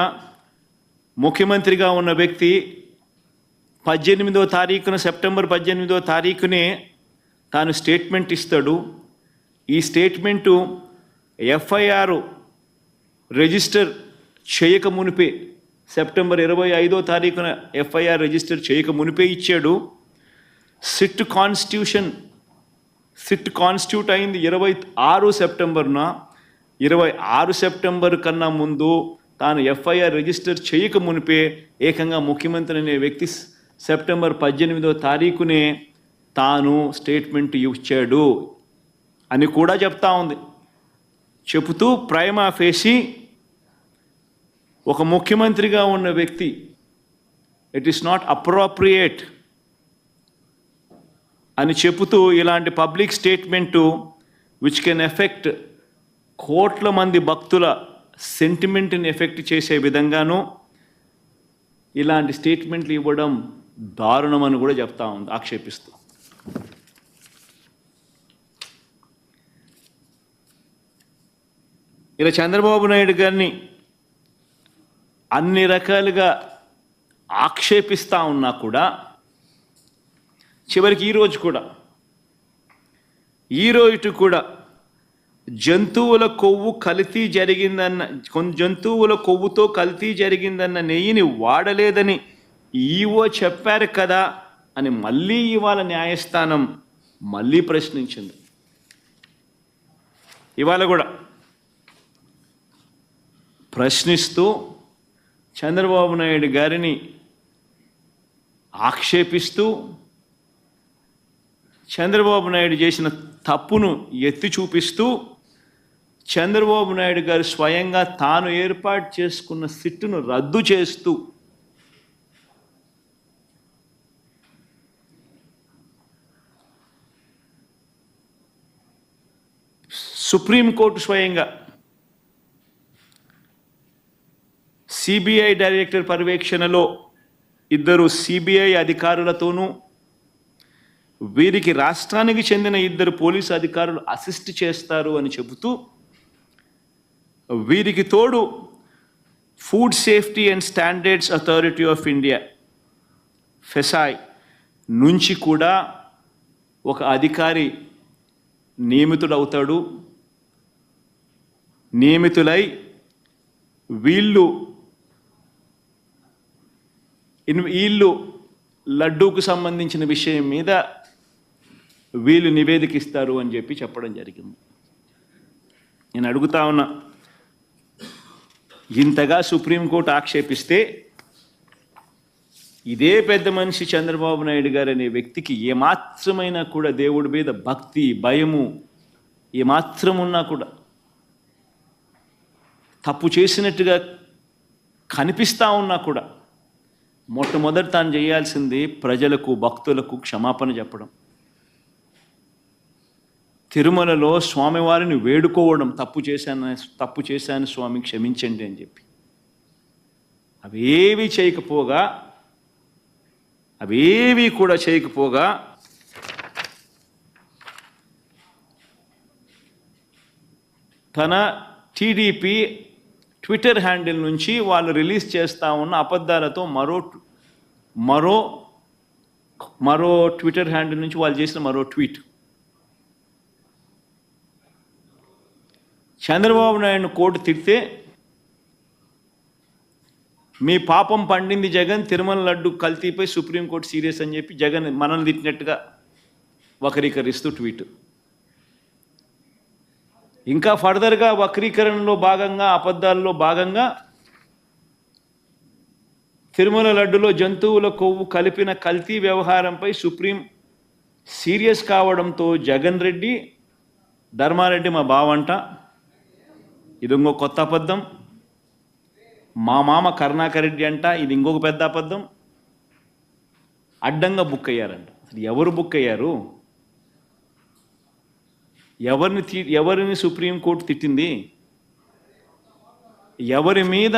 ముఖ్యమంత్రిగా ఉన్న వ్యక్తి 18వ తారీఖున సెప్టెంబర్ 18వ తారీఖునే తాను స్టేట్మెంట్ ఇస్తాడు. ఈ స్టేట్మెంటు FIR రిజిస్టర్ చేయక మునిపే, సెప్టెంబర్ 25వ తారీఖున FIR రిజిస్టర్ చేయక మునిపే ఇచ్చాడు. సిట్ కాన్స్టిట్యూట్ అయింది 26 సెప్టెంబర్న. 26 సెప్టెంబర్ కన్నా ముందు తాను FIR రిజిస్టర్ చేయక మునిపే ఏకంగా ముఖ్యమంత్రి అనే వ్యక్తి సెప్టెంబర్ 18వ తారీఖునే తాను స్టేట్మెంట్ ఇచ్చాడు అని కూడా చెప్తా ఉంది. చెబుతూ ప్రైమా ఫేసి ఒక ముఖ్యమంత్రిగా ఉన్న వ్యక్తి ఇట్ ఈస్ నాట్ అప్రోప్రియేట్ అని చెబుతూ ఇలాంటి public statement which can affect కోట్ల మంది భక్తుల సెంటిమెంట్ని ఎఫెక్ట్ చేసే విధంగానూ ఇలాంటి స్టేట్మెంట్లు ఇవ్వడం దారుణం అని కూడా చెప్తా ఉంది ఆక్షేపిస్తూ. ఇలా చంద్రబాబు నాయుడు గారిని అన్ని రకాలుగా ఆక్షేపిస్తూ ఉన్నా కూడా చివరికి ఈరోజు కూడా జంతువుల కొవ్వుతో కల్తీ జరిగిందన్న నెయ్యిని వాడలేదని ఈవో చెప్పారు కదా అని మళ్ళీ ఇవాళ న్యాయస్థానం మళ్ళీ ప్రశ్నించింది. ఇవాళ కూడా ప్రశ్నిస్తూ చంద్రబాబు నాయుడు గారిని ఆక్షేపిస్తూ చంద్రబాబు నాయుడు చేసిన తప్పును ఎత్తి చూపిస్తూ చంద్రబాబు నాయుడు గారు స్వయంగా తాను ఏర్పాటు చేసుకున్న సిట్టును రద్దు చేస్తూ సుప్రీంకోర్టు స్వయంగా సిబిఐ డైరెక్టర్ పర్యవేక్షణలో 2 సిబిఐ అధికారులతోనూ వీరికి రాష్ట్రానికి చెందిన 2 పోలీసు అధికారులు అసిస్ట్ చేస్తారు అని చెబుతూ వీరికి తోడు food safety and standards authority of India FSSAI నుంచి కూడా ఒక అధికారి నియమితులై వీళ్ళు లడ్డూకు సంబంధించిన విషయం మీద వీళ్ళు నివేదిక ఇస్తారు అని చెప్పడం జరిగింది. నేను అడుగుతా ఉన్నా, ఇంతగా సుప్రీంకోర్టు ఆక్షేపిస్తే ఇదే పెద్ద మనిషి చంద్రబాబు నాయుడు గారు అనే వ్యక్తికి ఏమాత్రమైనా కూడా దేవుడి మీద భక్తి భయము ఏమాత్రం ఉన్నా కూడా తప్పు చేసినట్టుగా కనిపిస్తూ ఉన్నా కూడా మొట్టమొదటి తాను చేయాల్సింది ప్రజలకు భక్తులకు క్షమాపణ చెప్పడం, తిరుమలలో స్వామివారిని వేడుకోవడం, తప్పు చేశాను స్వామి క్షమించండి అని చెప్పి. అవేవి కూడా చేయకపోగా తన టీడీపీ ట్విట్టర్ హ్యాండిల్ నుంచి వాళ్ళు రిలీజ్ చేస్తూ ఉన్న అబద్ధాలతో మరో ట్విట్టర్ హ్యాండిల్ నుంచి వాళ్ళు చేసిన మరో ట్వీట్ చంద్రబాబు నాయుడు కోర్టు తిడితే మీ పాపం పండింది జగన్, తిరుమల లడ్డు కల్తీపై సుప్రీంకోర్టు సీరియస్ అని చెప్పి జగన్ మనల్ని తిట్టినట్టుగా వక్రీకరిస్తూ ట్వీట్. ఇంకా ఫర్దర్గా వక్రీకరణలో భాగంగా, అబద్ధాల్లో భాగంగా తిరుమల లడ్డులో జంతువుల కొవ్వు కలిపిన కల్తీ వ్యవహారంపై సుప్రీం సీరియస్ కావడంతో జగన్ రెడ్డి, ధర్మారెడ్డి మా బావంట, ఇది ఇంకో కొత్త అబద్ధం, మా మామ కరుణాకర్ రెడ్డి అంట, ఇది ఇంకొక పెద్ద అబద్ధం, అడ్డంగా బుక్ అయ్యారంట. అసలు ఎవరు బుక్ అయ్యారు? ఎవరిని సుప్రీంకోర్టు తిట్టింది? ఎవరి మీద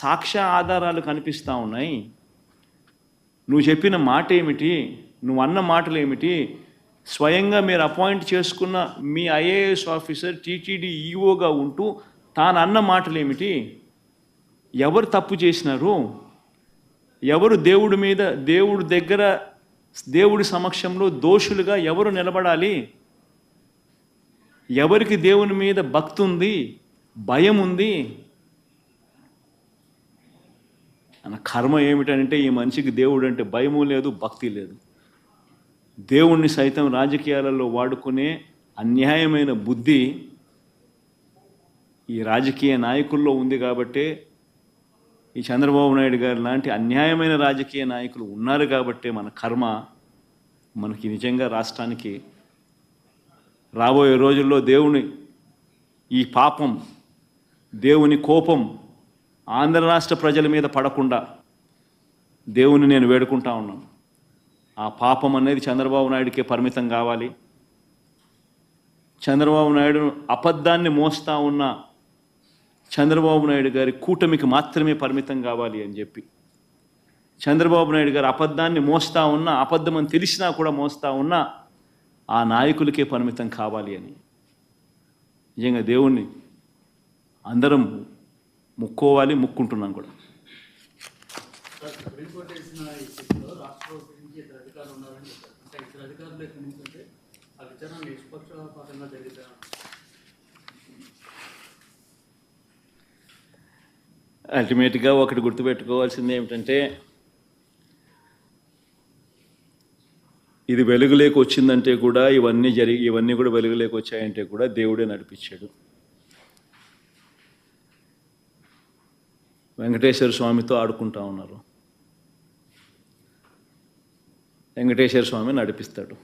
సాక్ష్య ఆధారాలు కనిపిస్తూ ఉన్నాయి? నువ్వు చెప్పిన మాట ఏమిటి? నువ్వు అన్న మాటలు ఏమిటి? స్వయంగా మీరు అపాయింట్ చేసుకున్న మీ ఐఏఎస్ ఆఫీసర్ టీటీడీ ఈఓగా ఉంటూ తాను అన్న మాటలు ఏమిటి? ఎవరు తప్పు చేసినారు? ఎవరు దేవుడి మీద, దేవుడి దగ్గర, దేవుడి సమక్షంలో దోషులుగా ఎవరు నిలబడాలి? ఎవరికి దేవుని మీద భక్తి ఉంది, భయం ఉంది? అన్న కర్మ ఏమిటంటే ఈ మనిషికి దేవుడు అంటే భయము లేదు, భక్తి లేదు. దేవుణ్ణి సైతం రాజకీయాలలో వాడుకునే అన్యాయమైన బుద్ధి ఈ రాజకీయ నాయకుల్లో ఉంది. కాబట్టే ఈ చంద్రబాబు నాయుడు గారు లాంటి అన్యాయమైన రాజకీయ నాయకులు ఉన్నారు కాబట్టే మన కర్మ మనకి నిజంగా రాష్ట్రానికి రాబోయే రోజుల్లో దేవుని ఈ పాపం, దేవుని కోపం ఆంధ్ర రాష్ట్ర ప్రజల మీద పడకుండా దేవుని నేను వేడుకుంటా ఉన్నాను. ఆ పాపం అనేది చంద్రబాబు నాయుడికే పరిమితం కావాలి. చంద్రబాబు నాయుడు అబద్ధాన్ని మోస్తా ఉన్న చంద్రబాబు నాయుడు గారి కూటమికి మాత్రమే పరిమితం కావాలి అని చెప్పి, చంద్రబాబు నాయుడు గారు అబద్ధాన్ని మోస్తా ఉన్నా, అబద్ధం అని తెలిసినా కూడా మోస్తా ఉన్నా ఆ నాయకులకే పరిమితం కావాలి అని నిజంగా దేవుణ్ణి అందరం ముక్కోవాలి, ముక్కుంటున్నాం కూడా. అల్టిమేట్గా ఒకటి గుర్తుపెట్టుకోవాల్సింది ఏమిటంటే, ఇది వెలుగులోకి వచ్చిందంటే కూడా ఇవన్నీ కూడా వెలుగులోకి వచ్చాయంటే కూడా దేవుడే నడిపించాడు. వెంకటేశ్వర స్వామితో ఆడుకుంటా ఉన్నారు, వెంకటేశ్వర స్వామి నడిపిస్తాడు.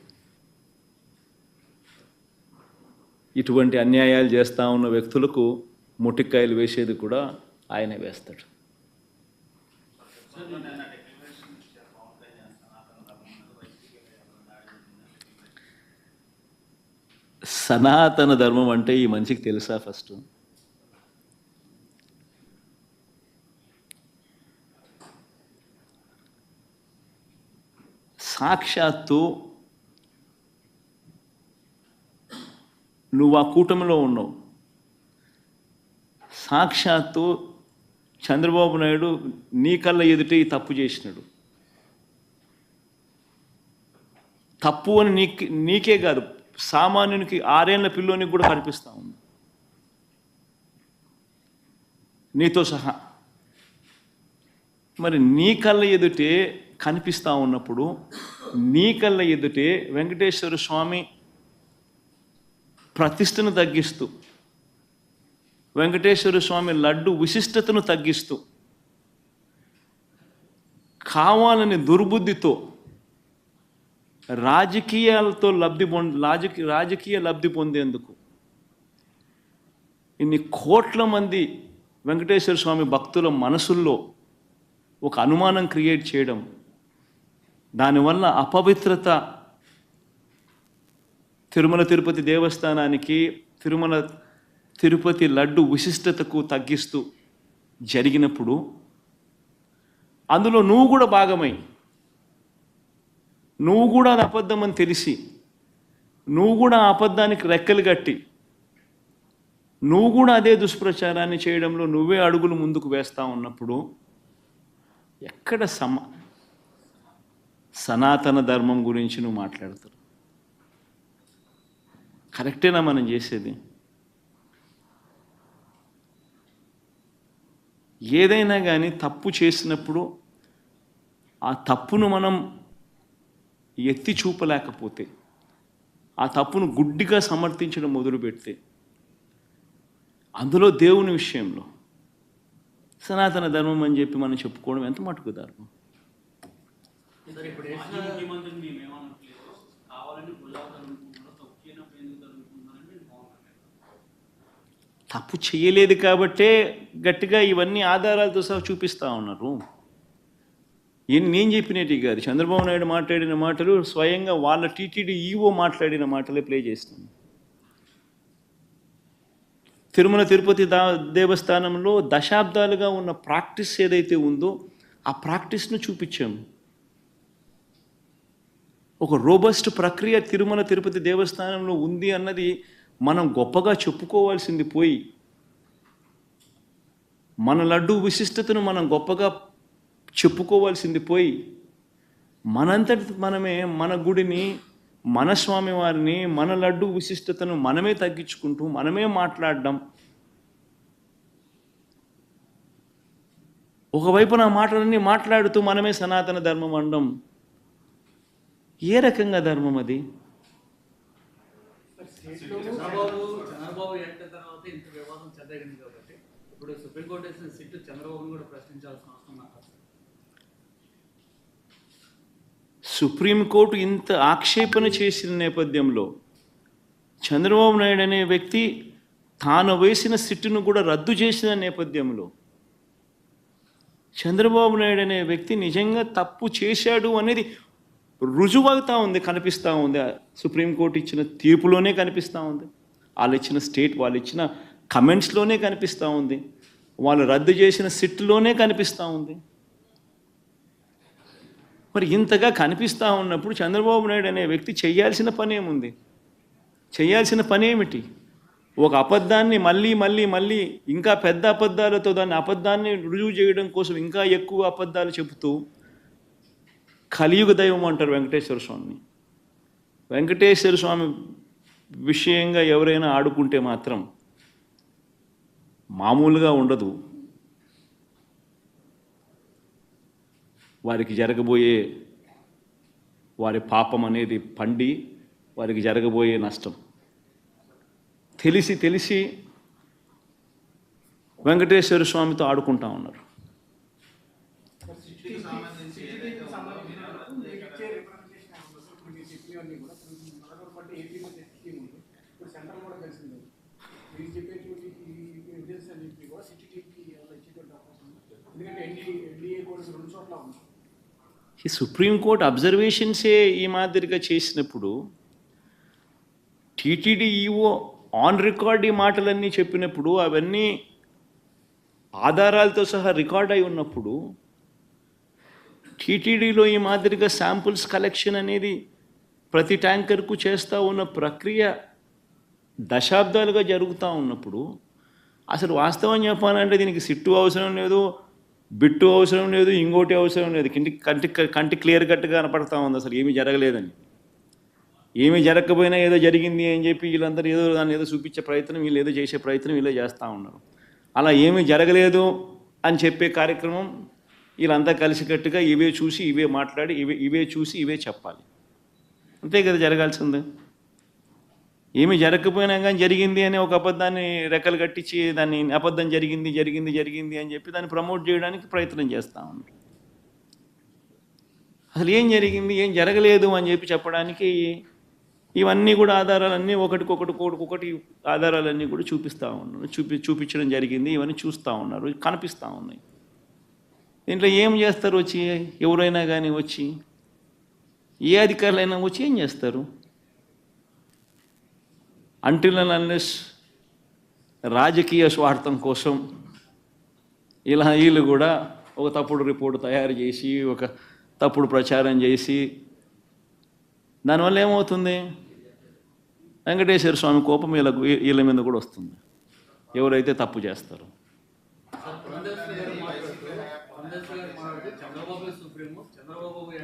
ఇటువంటి అన్యాయాలు చేస్తూ ఉన్న వ్యక్తులకు ముటిక్కాయలు వేసేది కూడా ఆయనే వేస్తాడు. సనాతన ధర్మం అంటే ఈ మనిషికి తెలుసా? ఫస్ట్ సాక్షాత్తు నువ్వు ఆ కూటమిలో ఉన్నావు. సాక్షాత్తు చంద్రబాబు నాయుడు నీ కళ్ళ ఎదుటే ఈ తప్పు చేసినాడు. తప్పు అని నీకే కాదు, సామాన్యునికి 6 ఏళ్ల పిల్లోనికి కూడా కనిపిస్తూ ఉంది, నీతో సహా. మరి నీ కళ్ళ ఎదుటే కనిపిస్తూ ఉన్నప్పుడు, నీ కళ్ళ ఎదుటే వెంకటేశ్వర స్వామి ప్రతిష్టను తగ్గిస్తూ, వెంకటేశ్వర స్వామి లడ్డు విశిష్టతను తగ్గిస్తూ, కావాలని దుర్బుద్ధితో రాజకీయ లబ్ధి పొందేందుకు ఇన్ని కోట్ల మంది వెంకటేశ్వర స్వామి భక్తుల మనసుల్లో ఒక అనుమానం క్రియేట్ చేయడం, దానివల్ల అపవిత్రత తిరుమల తిరుపతి దేవస్థానానికి, తిరుపతి లడ్డు విశిష్టతకు తగ్గిస్తూ జరిగినప్పుడు అందులో నువ్వు కూడా భాగమై, నువ్వు కూడా అది అబద్ధం అని తెలిసి, నువ్వు కూడా ఆ అబద్ధానికి రెక్కలు కట్టి, నువ్వు కూడా అదే దుష్ప్రచారాన్ని చేయడంలో నువ్వే అడుగులు ముందుకు వేస్తూ ఉన్నప్పుడు ఎక్కడ సనాతన ధర్మం గురించి నువ్వు మాట్లాడతావు? కరెక్టేనా మనం చేసేది? ఏదైనా కానీ తప్పు చేసినప్పుడు ఆ తప్పును మనం ఎత్తి చూపలేకపోతే, ఆ తప్పును గుడ్డిగా సమర్థించడం మొదలుపెడితే, అందులో దేవుని విషయంలో సనాతన ధర్మం అని చెప్పి మనం చెప్పుకోవడం ఎంత మటుకు ధర్మం? తప్పు చేయలేదు కాబట్టే గట్టిగా ఇవన్నీ ఆధారాలతో సహా చూపిస్తూ ఉన్నారు. నేను చెప్పినట్టు కాదు, చంద్రబాబు నాయుడు మాట్లాడిన మాటలు స్వయంగా వాళ్ళ టీటీడీ ఈవో మాట్లాడిన మాటలే ప్లే చేస్తున్నాను. తిరుమల తిరుపతి దేవస్థానంలో దశాబ్దాలుగా ఉన్న ప్రాక్టీస్ ఏదైతే ఉందో ఆ ప్రాక్టీస్ను చూపించాము. ఒక రోబస్ట్ ప్రక్రియ తిరుమల తిరుపతి దేవస్థానంలో ఉంది అన్నది మనం గొప్పగా చెప్పుకోవాల్సింది పోయి, మన లడ్డు విశిష్టతను మనం గొప్పగా చెప్పుకోవాల్సింది పోయి, మనంతటి మనమే మన గుడిని, మన స్వామివారిని, మన లడ్డు విశిష్టతను మనమే తగ్గించుకుంటూ మనమే మాట్లాడడం, ఒకవైపున మాటలన్నీ మాట్లాడుతూ మనమే సనాతన ధర్మం అనడం ఏ రకంగా ధర్మం అది?
చంద్రబాబు ఎట్ల తర్వాత ఇంత వివాదం చెద్దగింది కాబట్టి ఇప్పుడు సుప్రీంకోర్టు వేసిన సిట్ చంద్రబాబును కూడా ప్రశ్నించాల్సిన అవసరం నాకు.
సుప్రీంకోర్టు ఇంత ఆక్షేపణ చేసిన నేపథ్యంలో చంద్రబాబు నాయుడు అనే వ్యక్తి తాను వేసిన సిట్టును కూడా రద్దు చేసిన నేపథ్యంలో చంద్రబాబు నాయుడు అనే వ్యక్తి నిజంగా తప్పు చేశాడు అనేది రుజువవుతూ ఉంది, కనిపిస్తూ ఉంది. సుప్రీంకోర్టు ఇచ్చిన తీర్పులోనే కనిపిస్తూ ఉంది, వాళ్ళు ఇచ్చిన కమెంట్స్లోనే కనిపిస్తూ ఉంది, వాళ్ళు రద్దు చేసిన సిట్లోనే కనిపిస్తూ ఉంది. మరి ఇంతగా కనిపిస్తూ ఉన్నప్పుడు చంద్రబాబు నాయుడు అనే వ్యక్తి చేయాల్సిన పని ఏముంది? చేయాల్సిన పని ఏమిటి? ఒక అబద్ధాన్ని మళ్ళీ మళ్ళీ మళ్ళీ ఇంకా పెద్ద అబద్ధాలతో దాన్ని అబద్ధాన్ని రుజువు చేయడం కోసం ఇంకా ఎక్కువ అబద్ధాలు చెబుతూ కలియుగ దైవం అంటారు వెంకటేశ్వర స్వామిని. వెంకటేశ్వర స్వామి విషయంగా ఎవరైనా ఆడుకుంటే మాత్రం మామూలుగా ఉండదు. వారికి జరగబోయే వారి పాపం అనేది పండి వారికి జరగబోయే నష్టం తెలిసి తెలిసి వెంకటేశ్వర స్వామితో ఆడుకుంటా ఉన్నారు. ఈ సుప్రీంకోర్టు అబ్జర్వేషన్సే ఈ మాదిరిగా చేసినప్పుడు టీటీడీ ఈవో ఆన్ రికార్డ్ ఈ మాటలన్నీ చెప్పినప్పుడు అవన్నీ ఆధారాలతో సహా రికార్డ్ అయి ఉన్నప్పుడు టీటీడీలో ఈ మాదిరిగా శాంపుల్స్ కలెక్షన్ అనేది ప్రతి ట్యాంకర్కు చేస్తూ ఉన్న ప్రక్రియ దశాబ్దాలుగా జరుగుతూ ఉన్నప్పుడు అసలు వాస్తవం చెప్పాలంటే దీనికి సిట్టు అవసరం లేదు, బిట్టు అవసరం లేదు, ఇంకోటి అవసరం లేదు. కంటి క్లియర్ కట్గా కనపడతా ఉంది అసలు ఏమీ జరగలేదని. ఏమీ జరగకపోయినా ఏదో జరిగింది అని చెప్పి వీళ్ళందరూ దాన్ని ఏదో చూపించే ప్రయత్నం, వీళ్ళు ఏదో చేసే ప్రయత్నం వీళ్ళే చేస్తూ ఉన్నారు. అలా ఏమీ జరగలేదు అని చెప్పే కార్యక్రమం వీళ్ళంతా కలిసికట్టుగా ఇవే చూసి ఇవే మాట్లాడి ఇవే చూసి ఇవే చెప్పాలి. అంతే కదా జరగాల్సిందే. ఏమీ జరగకపోయినా కానీ జరిగింది అని ఒక అబద్ధాన్ని రెక్కలు కట్టించి దాన్ని అబద్ధం జరిగింది జరిగింది జరిగింది అని చెప్పి దాన్ని ప్రమోట్ చేయడానికి ప్రయత్నం చేస్తూ ఉన్నారు. అసలు ఏం జరిగింది ఏం జరగలేదు అని చెప్పి చెప్పడానికి ఇవన్నీ కూడా ఆధారాలన్నీ ఒకటికొకటి ఆధారాలన్నీ కూడా చూపిస్తూ ఉన్నారు. చూపించడం జరిగింది, ఇవన్నీ చూస్తూ ఉన్నారు, కనిపిస్తూ ఉన్నాయి. దీంట్లో ఏం చేస్తారు? వచ్చి ఎవరైనా కానీ వచ్చి ఏ అధికారులైనా వచ్చి ఏం చేస్తారు? అంటిల్ అండ్ అన్లెస్ రాజకీయ స్వార్థం కోసం ఇలా వీళ్ళు కూడా ఒక తప్పుడు రిపోర్టు తయారు చేసి ఒక తప్పుడు ప్రచారం చేసి దానివల్ల ఏమవుతుంది? వెంకటేశ్వర స్వామి కోపం వీళ్ళ మీద కూడా వస్తుంది ఎవరైతే తప్పు చేస్తారో.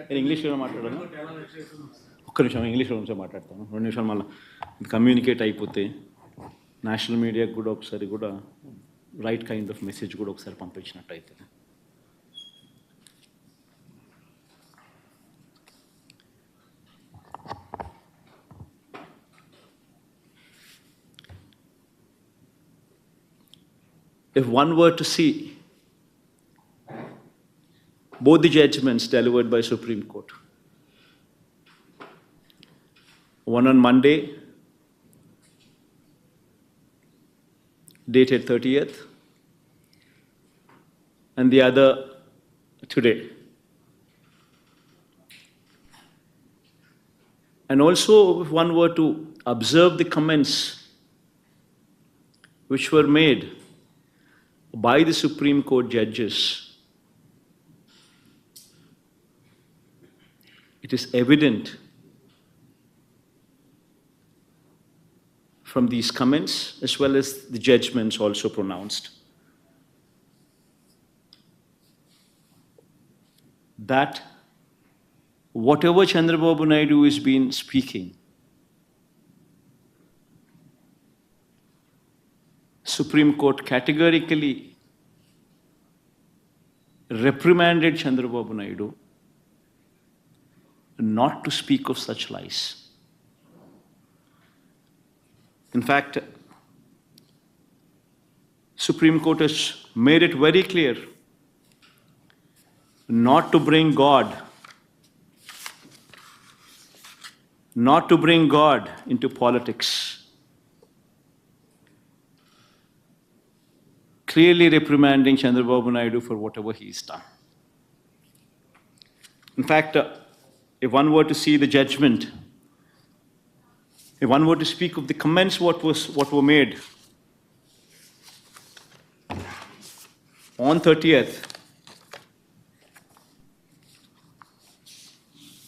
నేను ఇంగ్లీష్లో మాట్లాడాను, ఒక్క నిమిషం ఇంగ్లీష్లో నుంచో మాట్లాడతాను, 2 నిమిషాలు మళ్ళీ కమ్యూనికేట్ అయిపోతే నేషనల్ మీడియాకి కూడా ఒకసారి కూడా రైట్ కైండ్ ఆఫ్ మెసేజ్ కూడా ఒకసారి పంపించినట్టయితే. If one were to see both the judgments delivered by Supreme Court, one on Monday, dated 30th, and the other today. And also, if one were to observe the comments which were made by the Supreme Court judges, it is evident from these comments as well as the judgments also pronounced that whatever Chandrababu Naidu has been speaking, Supreme Court categorically reprimanded Chandrababu Naidu not to speak of such lies. In fact, Supreme Court has made it very clear not to bring God into politics. Clearly reprimanding Chandrababu Naidu for whatever he's done. In fact, if one were to see the judgment, if one were to speak of the comments what were made on 30th,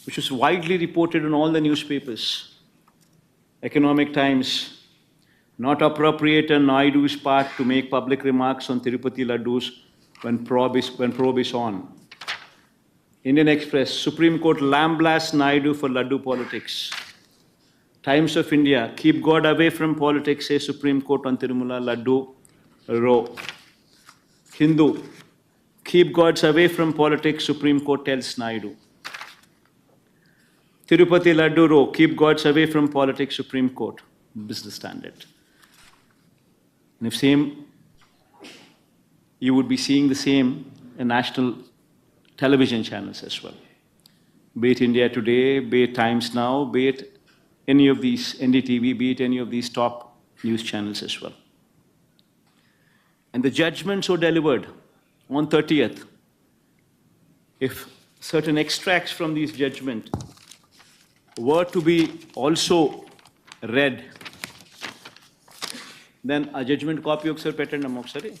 which was widely reported in all the newspapers, Economic Times, not appropriate on Naidu's part to make public remarks on Tirupati Laddus when probe is on. Indian Express, Supreme Court lambasts Naidu for Laddu politics. Times of India, keep God away from politics, says Supreme Court on Tirumala Laddu row. Hindu, keep gods away from politics, Supreme Court tells Naidu. Tirupati Laddu row, keep gods away from politics, Supreme Court, Business Standard. And if same, you would be seeing the same in national television channels as well. Be it India Today, be it Times Now, be it any of these, NDTV, be it any of these top news channels as well. And the judgments were delivered on 30th. If certain extracts from these judgments were to be also read, then a judgment copy of Sir Petendam Moksari.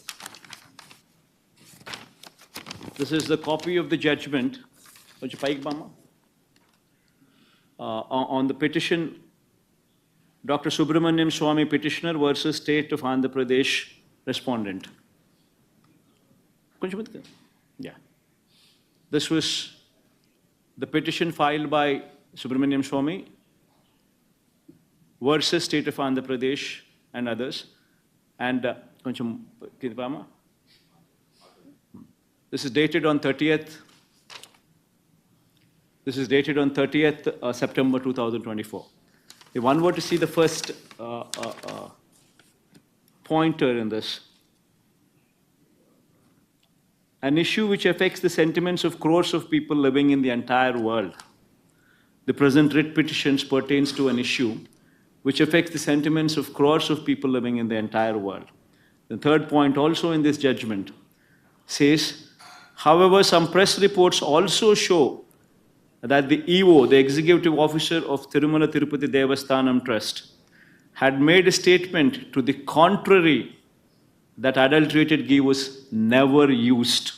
This is the copy of the judgment, on the petition, Dr. Subramaniam Swamy petitioner versus State of Andhra Pradesh respondent. Yeah. This was the petition filed by Subramaniam Swamy versus State of Andhra Pradesh and others. And this is dated on 30th. This is dated on 30th September 2024. If one were to see the first pointer in this, an issue which affects the sentiments of crores of people living in the entire world. The present writ petitions pertains to an issue which affects the sentiments of crores of people living in the entire world. The third point also in this judgment says, however, some press reports also show that the EO, the executive officer of Tirumala Tirupati Devasthanam Trust, had made a statement to the contrary that adulterated ghee was never used.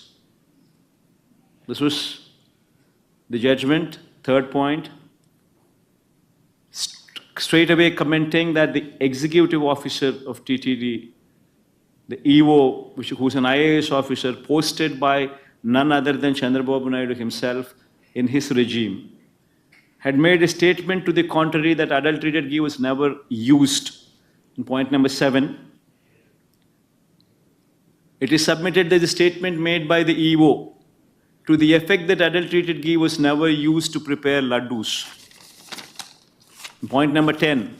This was the judgment, third point. Straight away commenting that the executive officer of TTD, the EO, who's an IAS officer, posted by none other than Chandrababu Naidu himself in his regime, had made a statement to the contrary that adulterated ghee was never used. In point number 7, It is submitted that the statement made by the EO to the effect that adulterated ghee was never used to prepare laddus. Point number 10.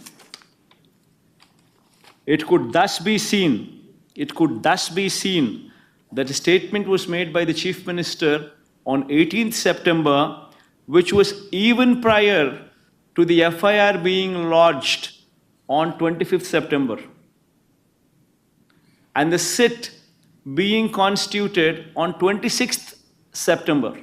It could thus be seen that a statement was made by the Chief Minister on 18th September, which was even prior to the FIR being lodged on 25th September, and the SIT being constituted on 26th September.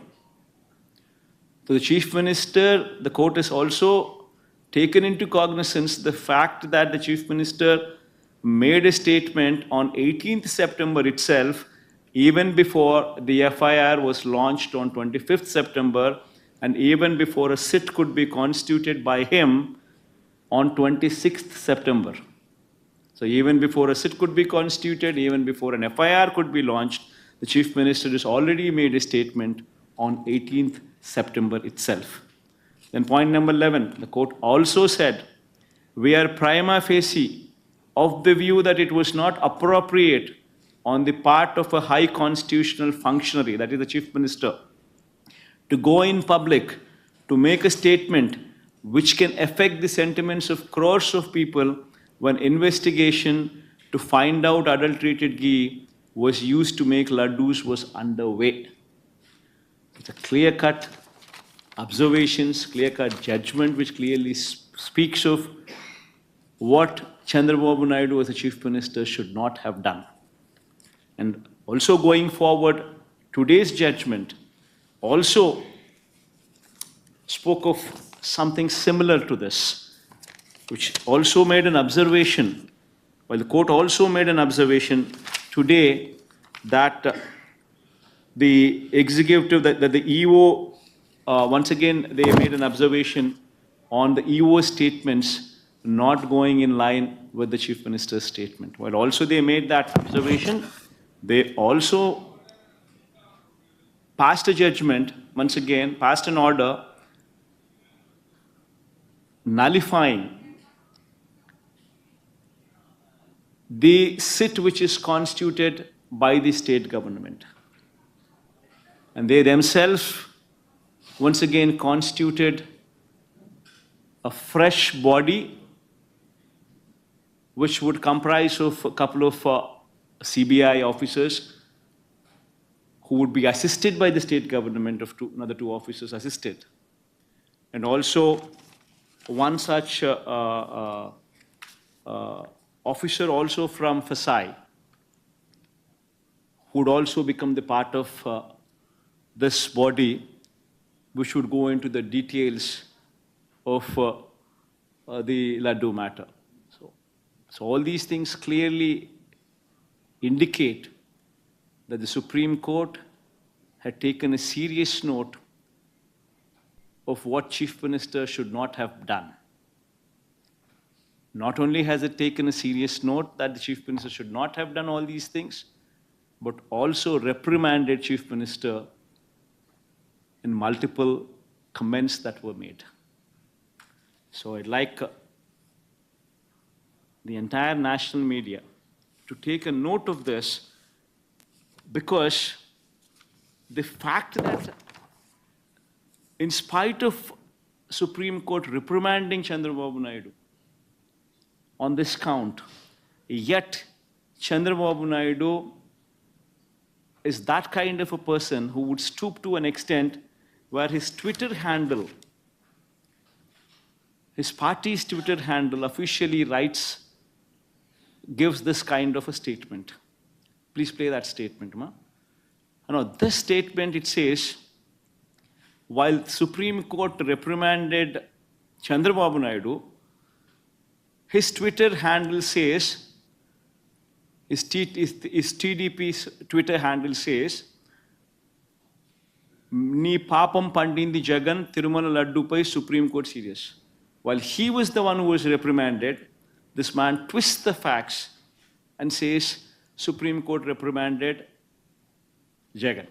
To the Chief Minister, the court has also taken into cognizance the fact that the Chief Minister made a statement on 18th September itself, even before the FIR was launched on 25th September, and even before a SIT could be constituted by him on 26th September. So even before a SIT could be constituted, even before an FIR could be launched, the Chief Minister has already made a statement on 18th September itself. Then point number 11, the court also said, we are prima facie of the view that it was not appropriate on the part of a high constitutional functionary, that is the Chief Minister, to go in public to make a statement which can affect the sentiments of crores of people when investigation to find out adulterated ghee was used to make laddus was underway. It's a clear-cut observations, clear-cut judgment which clearly speaks of what Chandrababu Naidu as a Chief Minister should not have done. And also going forward, today's judgment also spoke of something similar to this, which also made an observation, while the court also made an observation today that the executive, that the EO, once again, they made an observation on the EO statements not going in line with the Chief Minister's statement. While also they made that observation, they also passed a judgment, once again, passed an order nullifying the SIT which is constituted by the state government. And they themselves, once again, constituted a fresh body which would comprise of a couple of CBI officers who would be assisted by the state government of another two officers assisted. And also one such officer also from FSI, who would also become the part of this body, which would go into the details of the Laddu matter. So all these things clearly indicate that the Supreme Court had taken a serious note of what Chief Minister should not have done. Not only has it taken a serious note that the Chief Minister should not have done all these things, but also reprimanded Chief Minister in multiple comments that were made. So I'd like the entire national media to take a note of this, because the fact that in spite of Supreme Court reprimanding Chandrababu Naidu on this count, yet Chandrababu Naidu is that kind of a person who would stoop to an extent where his Twitter handle, his party's Twitter handle officially gives this kind of a statement. Please play that statement, ma. No, this statement, it says, while Supreme Court reprimanded Chandrababu Naidu, his Twitter handle says, his TDP's Twitter handle says, "Ni papam pandindi Jagan Tirumala Laddu pai Supreme Court serious." While he was the one who was reprimanded, this man twists the facts and says Supreme Court reprimanded Jagan,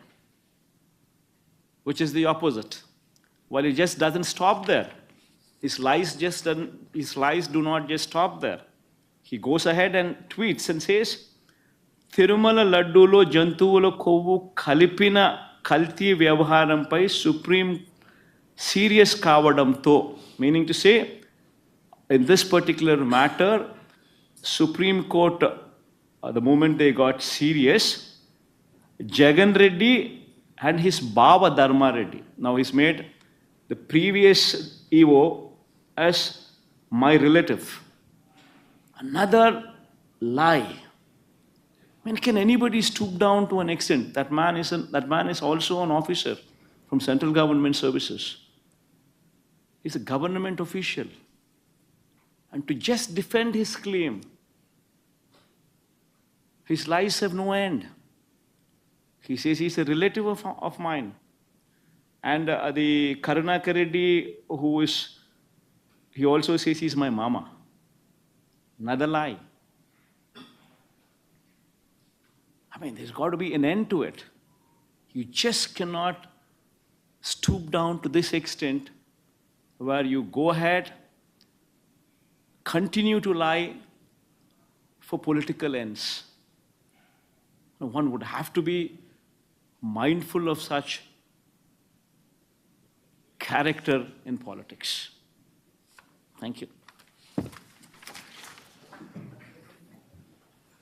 which is the opposite. While he just doesn't stop there, his lies do not just stop there. He goes ahead and tweets and says, Tirumala లడ్డూలో జంతువుల కొవ్వు కలిపిన కల్తీ వ్యవహారంపై supreme serious కావడంతో, meaning to say in this particular matter, Supreme Court, the moment they got serious, Jagan Reddy and his Baba Dharma Reddy, now he's made the previous EO as my relative. Another lie. I mean, can anybody stoop down to an extent? That man is also an officer from central government services. He's a government official. And to just defend his claim, his lies have no end. He says he's a relative of mine. And the Karunakar Reddy, he also says he's my mama. Another lie. I mean, there's got to be an end to it. You just cannot stoop down to this extent where you go ahead, continue to lie for political ends. One would have to be mindful of such character in politics. Thank you.